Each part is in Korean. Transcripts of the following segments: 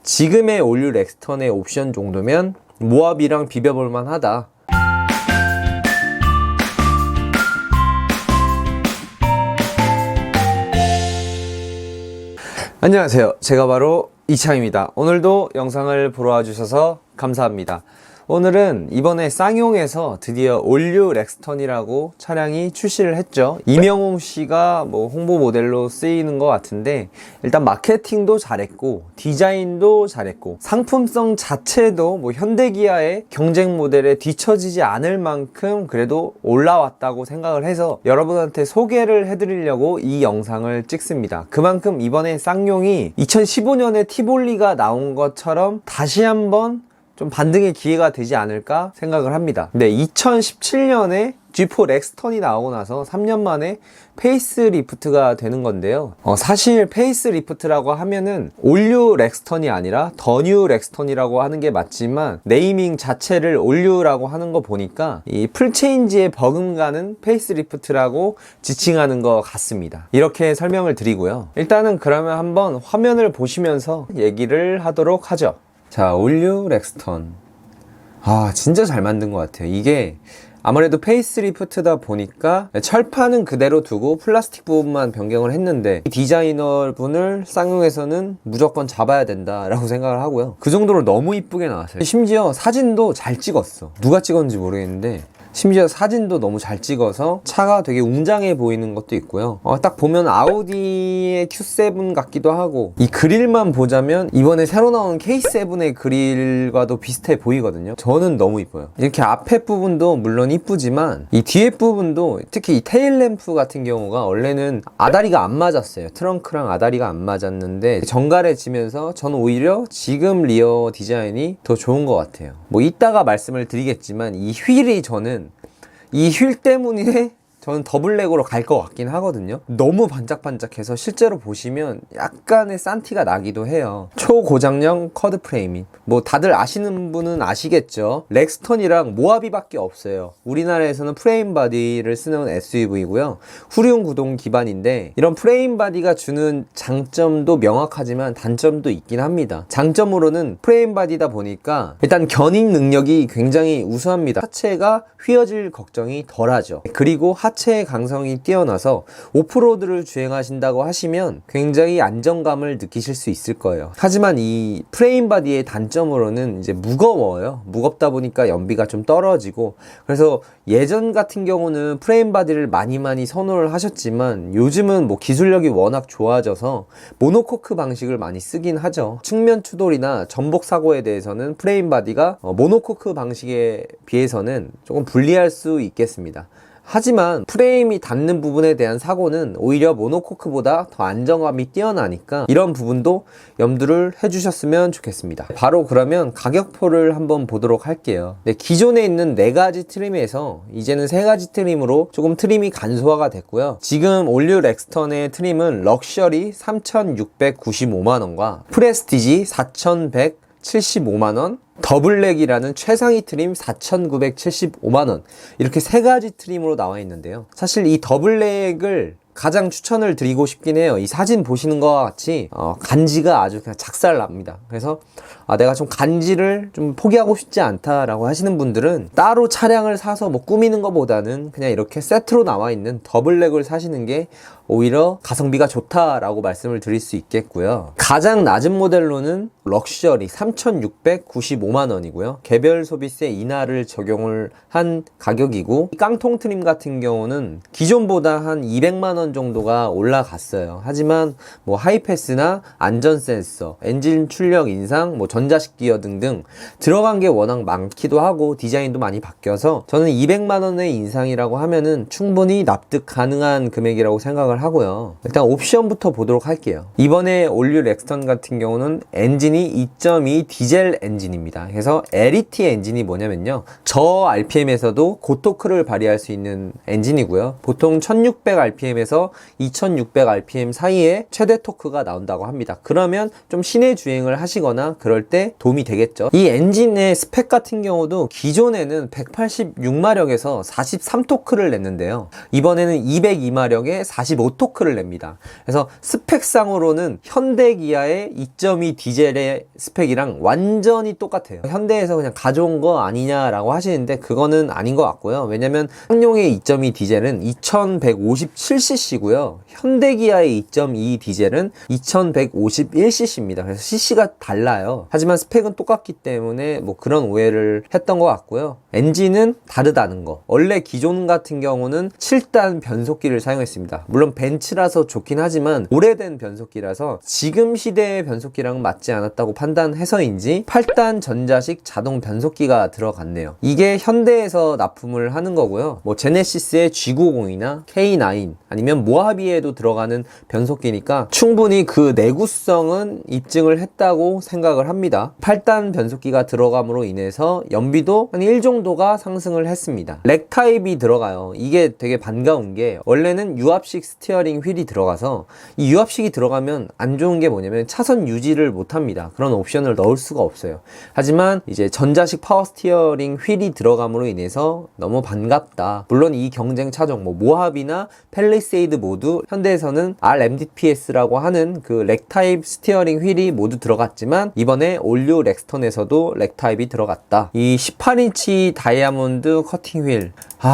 지금의 올류 렉스턴의 옵션 정도면 모하비랑 비벼볼만 하다. 안녕하세요, 제가 바로 이창입니다. 오늘도 영상을 보러 와주셔서 감사합니다. 오늘은 이번에 쌍용에서 드디어 올류 렉스턴이라고 차량이 출시를 했죠. 이명웅 씨가 홍보 모델로 쓰이는 것 같은데, 일단 마케팅도 잘했고 디자인도 잘했고 상품성 자체도 현대기아의 경쟁 모델에 뒤처지지 않을 만큼 그래도 올라왔다고 생각을 해서 여러분한테 소개를 해드리려고 이 영상을 찍습니다. 그만큼 이번에 쌍용이 2015년에 티볼리가 나온 것처럼 다시 한번 좀 반등의 기회가 되지 않을까 생각을 합니다. 근데 2017년에 G4 렉스턴이 나오고 나서 3년 만에 페이스리프트가 되는 건데요. 사실 페이스리프트라고 하면은 올류 렉스턴이 아니라 더 뉴 렉스턴이라고 하는 게 맞지만, 네이밍 자체를 올류라고 하는 거 보니까 이 풀체인지에 버금가는 페이스리프트라고 지칭하는 것 같습니다. 이렇게 설명을 드리고요. 일단은 그러면 한번 화면을 보시면서 얘기를 하도록 하죠. 자, 올류 렉스턴. 진짜 잘 만든 것 같아요. 이게 아무래도 페이스리프트다 보니까 철판은 그대로 두고 플라스틱 부분만 변경을 했는데, 디자이너 분을 쌍용에서는 무조건 잡아야 된다라고 생각을 하고요. 그 정도로 너무 이쁘게 나왔어요. 심지어 사진도 잘 찍었어. 누가 찍었는지 모르겠는데 심지어 사진도 너무 잘 찍어서 차가 되게 웅장해 보이는 것도 있고요. 딱 보면 아우디의 Q7 같기도 하고, 이 그릴만 보자면 이번에 새로 나온 K7의 그릴과도 비슷해 보이거든요. 저는 너무 이뻐요. 이렇게 앞에 부분도 물론 이쁘지만 이 뒤에 부분도, 특히 이 테일램프 같은 경우가 원래는 아다리가 안 맞았어요. 트렁크랑 아다리가 안 맞았는데 정갈해지면서 저는 오히려 지금 리어 디자인이 더 좋은 것 같아요. 이따가 말씀을 드리겠지만 이 휠이, 저는 이 휠 때문에 저는 더블랙으로 갈 것 같긴 하거든요. 너무 반짝반짝해서 실제로 보시면 약간의 산티가 나기도 해요. 초고장형 커드 프레이밍. 다들 아시는 분은 아시겠죠. 렉스턴이랑 모하비밖에 없어요. 우리나라에서는 프레임 바디를 쓰는 SUV고요. 후륜 구동 기반인데, 이런 프레임 바디가 주는 장점도 명확하지만 단점도 있긴 합니다. 장점으로는 프레임 바디다 보니까 일단 견인 능력이 굉장히 우수합니다. 하체가 휘어질 걱정이 덜하죠. 그리고 하체의 강성이 뛰어나서 오프로드를 주행하신다고 하시면 굉장히 안정감을 느끼실 수 있을 거예요. 하지만 이 프레임 바디의 단점으로는 이제 무거워요. 무겁다 보니까 연비가 좀 떨어지고, 그래서 예전 같은 경우는 프레임 바디를 많이 선호를 하셨지만 요즘은 기술력이 워낙 좋아져서 모노코크 방식을 많이 쓰긴 하죠. 측면 추돌이나 전복 사고에 대해서는 프레임 바디가 모노코크 방식에 비해서는 조금 불리할 수 있겠습니다. 하지만 프레임이 닿는 부분에 대한 사고는 오히려 모노코크보다 더 안정감이 뛰어나니까 이런 부분도 염두를 해주셨으면 좋겠습니다. 바로 그러면 가격표를 한번 보도록 할게요. 기존에 있는 4가지 트림에서 이제는 3가지 트림으로 조금 트림이 간소화가 됐고요. 지금 올류 렉스턴의 트림은 럭셔리 3,695만원과 프레스티지 4,175만원, 더블랙이라는 최상위 트림 4,975만원, 이렇게 3가지 트림으로 나와 있는데요. 사실 이 더블랙을 가장 추천을 드리고 싶긴 해요. 이 사진 보시는 것과 같이 간지가 아주 그냥 작살납니다. 그래서 내가 좀 간지를 좀 포기하고 싶지 않다라고 하시는 분들은 따로 차량을 사서 꾸미는 것보다는 그냥 이렇게 세트로 나와 있는 더블랙을 사시는 게 오히려 가성비가 좋다라고 말씀을 드릴 수 있겠고요. 가장 낮은 모델로는 럭셔리 3,695만원이고요. 개별 소비세 인하를 적용을 한 가격이고, 깡통 트림 같은 경우는 기존보다 한 200만원 정도가 올라갔어요. 하지만 하이패스나 안전 센서, 엔진 출력 인상, 전자식 기어 등등 들어간 게 워낙 많기도 하고 디자인도 많이 바뀌어서 저는 200만원의 인상이라고 하면은 충분히 납득 가능한 금액이라고 생각을 하고요. 일단 옵션부터 보도록 할게요. 이번에 올류 렉스턴 같은 경우는 엔진이 2.2 디젤 엔진입니다. 그래서 LET 엔진이 뭐냐면요, 저 RPM에서도 고토크를 발휘할 수 있는 엔진이고요. 보통 1600rpm에서 2600rpm 사이에 최대 토크가 나온다고 합니다. 그러면 좀 시내 주행을 하시거나 그럴 때 도움이 되겠죠. 이 엔진의 스펙 같은 경우도 기존에는 186마력에서 43토크를 냈는데요. 이번에는 202마력에 45 노토크를 냅니다. 그래서 스펙상으로는 현대 기아의 2.2 디젤의 스펙이랑 완전히 똑같아요. 현대에서 그냥 가져온 거 아니냐라고 하시는데 그거는 아닌 것 같고요. 왜냐면 쌍용의 2.2 디젤은 2157cc고요. 현대 기아의 2.2 디젤은 2151cc입니다. 그래서 cc가 달라요. 하지만 스펙은 똑같기 때문에 뭐 그런 오해를 했던 것 같고요. 엔진은 다르다는 거. 원래 기존 같은 경우는 7단 변속기를 사용했습니다. 물론 벤츠라서 좋긴 하지만 오래된 변속기라서 지금 시대의 변속기랑은 맞지 않았다고 판단해서인지 8단 전자식 자동 변속기가 들어갔네요. 이게 현대에서 납품을 하는 거고요. 뭐 제네시스의 G90이나 K9 아니면 모하비에도 들어가는 변속기니까 충분히 그 내구성은 입증을 했다고 생각을 합니다. 8단 변속기가 들어감으로 인해서 연비도 한 1 정도가 상승을 했습니다. 렉 타입이 들어가요. 이게 되게 반가운 게 원래는 유압식 스티어링 휠이 들어가서 이 유압식이 들어가면 안 좋은 게 뭐냐면 차선 유지를 못합니다. 그런 옵션을 넣을 수가 없어요. 하지만 이제 전자식 파워 스티어링 휠이 들어감으로 인해서 너무 반갑다. 물론 이 경쟁 차종 뭐 모하비나 팰리세이드 모두 현대에서는 RMDPS라고 하는 그 렉 타입 스티어링 휠이 모두 들어갔지만 이번에 올류 렉스턴에서도 렉 타입이 들어갔다. 이 18인치 다이아몬드 커팅 휠,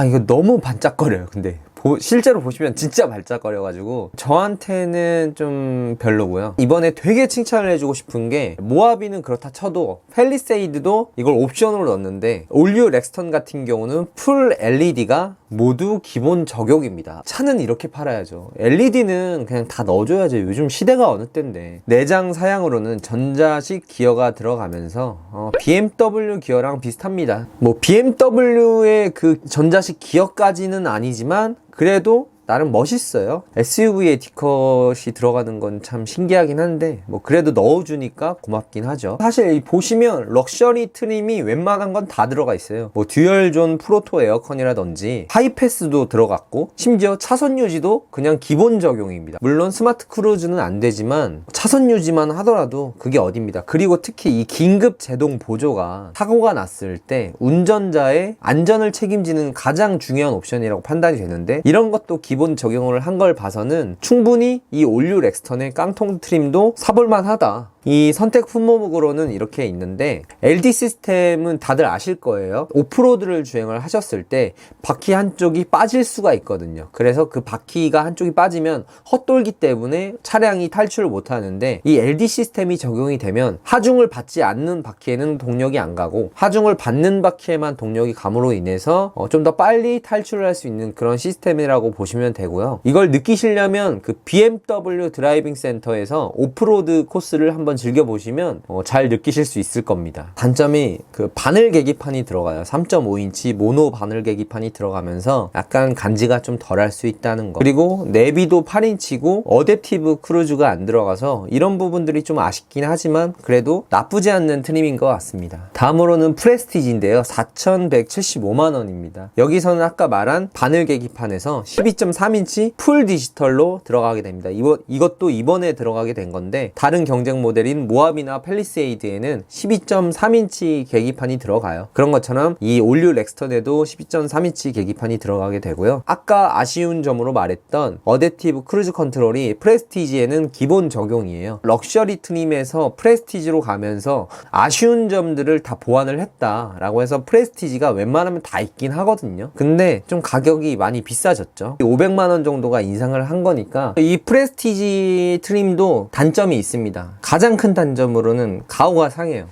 이거 너무 반짝거려요. 근데 실제로 보시면 진짜 반짝거려가지고 저한테는 좀 별로고요. 이번에 되게 칭찬을 해주고 싶은 게 모하비는 그렇다 쳐도 팰리세이드도 이걸 옵션으로 넣었는데 올류 렉스턴 같은 경우는 풀 LED가 모두 기본 적용입니다. 차는 이렇게 팔아야죠. LED는 그냥 다 넣어줘야죠. 요즘 시대가 어느 때인데. 내장 사양으로는 전자식 기어가 들어가면서 BMW 기어랑 비슷합니다. 뭐 BMW의 그 전자식 기어까지는 아니지만 그래도 나름 멋있어요. SUV에 디컷이 들어가는 건 참 신기하긴 한데 뭐 그래도 넣어주니까 고맙긴 하죠. 사실 보시면 럭셔리 트림이 웬만한 건 다 들어가 있어요. 뭐 듀얼존 프로토 에어컨이라든지 하이패스도 들어갔고 심지어 차선 유지도 그냥 기본 적용입니다. 물론 스마트 크루즈는 안 되지만 차선 유지만 하더라도 그게 어딥니다. 그리고 특히 이 긴급 제동 보조가 사고가 났을 때 운전자의 안전을 책임지는 가장 중요한 옵션이라고 판단이 되는데 이런 것도 기본 적용을 한 걸 봐서는 충분히 이 올류 렉스턴의 깡통 트림도 사볼만 하다. 이 선택 품목으로는 이렇게 있는데 LD 시스템은 다들 아실 거예요. 오프로드를 주행을 하셨을 때 바퀴 한쪽이 빠질 수가 있거든요. 그래서 그 바퀴가 한쪽이 빠지면 헛돌기 때문에 차량이 탈출을 못 하는데 이 LD 시스템이 적용이 되면 하중을 받지 않는 바퀴에는 동력이 안 가고 하중을 받는 바퀴에만 동력이 감으로 인해서 좀 더 빨리 탈출을 할 수 있는 그런 시스템이라고 보시면 되고요. 이걸 느끼시려면 그 BMW 드라이빙 센터에서 오프로드 코스를 한번 즐겨보시면 잘 느끼실 수 있을 겁니다. 단점이 그 바늘 계기판이 들어가요. 3.5인치 모노 바늘 계기판이 들어가면서 약간 간지가 좀 덜할 수 있다는 거. 그리고 내비도 8인치고 어댑티브 크루즈가 안 들어가서 이런 부분들이 좀 아쉽긴 하지만 그래도 나쁘지 않는 트림인 것 같습니다. 다음으로는 프레스티지인데요. 4,175만원입니다. 여기서는 아까 말한 바늘 계기판에서 12.3인치 풀 디지털로 들어가게 됩니다. 이것도 이번에 들어가게 된 건데 다른 경쟁 모델인 모하비나 팰리세이드에는 12.3인치 계기판이 들어가요. 그런 것처럼 이 올류 렉스턴에도 12.3인치 계기판이 들어가게 되고요. 아까 아쉬운 점으로 말했던 어댑티브 크루즈 컨트롤이 프레스티지에는 기본 적용이에요. 럭셔리 트림에서 프레스티지로 가면서 아쉬운 점들을 다 보완을 했다라고 해서 프레스티지가 웬만하면 다 있긴 하거든요. 근데 좀 가격이 많이 비싸졌죠. 500만원 정도가 인상을 한 거니까 이 프레스티지 트림도 단점이 있습니다. 가장 큰 단점으로는 가오가 상해요.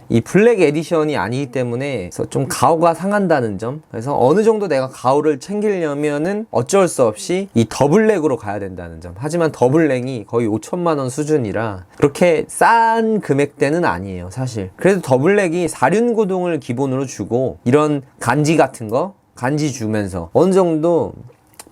이 블랙 에디션이 아니기 때문에 좀 가오가 상한다는 점. 그래서 어느 정도 내가 가오를 챙기려면은 어쩔 수 없이 이 더블랙으로 가야 된다는 점. 하지만 더블랙이 거의 5천만원 수준이라 그렇게 싼 금액대는 아니에요, 사실. 그래도 더블랙이 사륜구동을 기본으로 주고 이런 간지 같은 거 간지 주면서 어느 정도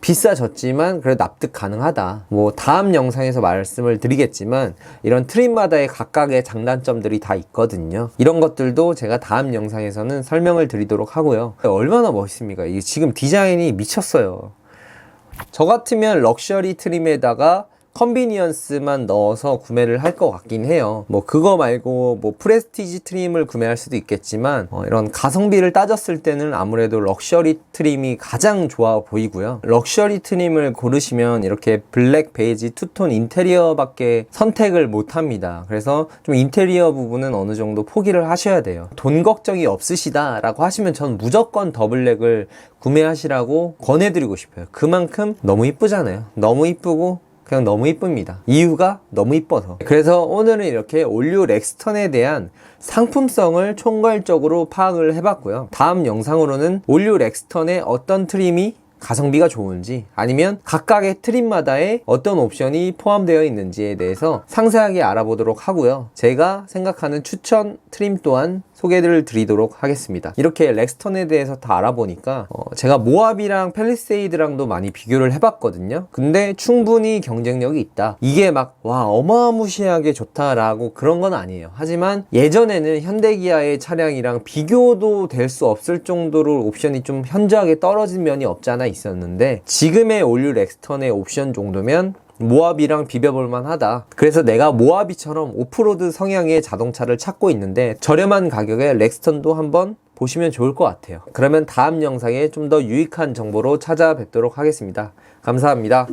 비싸졌지만 그래도 납득 가능하다. 뭐 다음 영상에서 말씀을 드리겠지만 이런 트림마다의 각각의 장단점들이 다 있거든요. 이런 것들도 제가 다음 영상에서는 설명을 드리도록 하고요. 얼마나 멋있습니까? 이게 지금 디자인이 미쳤어요. 저 같으면 럭셔리 트림에다가 컨비니언스만 넣어서 구매를 할 것 같긴 해요. 뭐 그거 말고 뭐 프레스티지 트림을 구매할 수도 있겠지만 이런 가성비를 따졌을 때는 아무래도 럭셔리 트림이 가장 좋아 보이고요. 럭셔리 트림을 고르시면 이렇게 블랙, 베이지, 투톤 인테리어밖에 선택을 못 합니다. 그래서 좀 인테리어 부분은 어느 정도 포기를 하셔야 돼요. 돈 걱정이 없으시다 라고 하시면 전 무조건 더블랙을 구매하시라고 권해드리고 싶어요. 그만큼 너무 이쁘잖아요. 너무 이쁘고 그냥 너무 이쁩니다. 이유가 너무 이뻐서. 그래서 오늘은 이렇게 올류 렉스턴에 대한 상품성을 총괄적으로 파악을 해봤고요. 다음 영상으로는 올류 렉스턴의 어떤 트림이 가성비가 좋은지, 아니면 각각의 트림마다의 어떤 옵션이 포함되어 있는지에 대해서 상세하게 알아보도록 하고요. 제가 생각하는 추천 트림 또한 소개를 드리도록 하겠습니다. 이렇게 렉스턴에 대해서 다 알아보니까 제가 모하비랑 팰리세이드랑도 많이 비교를 해봤거든요. 근데 충분히 경쟁력이 있다. 이게 막 와 어마무시하게 좋다라고 그런 건 아니에요. 하지만 예전에는 현대기아의 차량이랑 비교도 될 수 없을 정도로 옵션이 좀 현저하게 떨어진 면이 없잖아 있었는데, 지금의 올류 렉스턴의 옵션 정도면 모하비랑 비벼볼만 하다. 그래서 내가 모하비처럼 오프로드 성향의 자동차를 찾고 있는데 저렴한 가격에 렉스턴도 한번 보시면 좋을 것 같아요. 그러면 다음 영상에 좀 더 유익한 정보로 찾아뵙도록 하겠습니다. 감사합니다.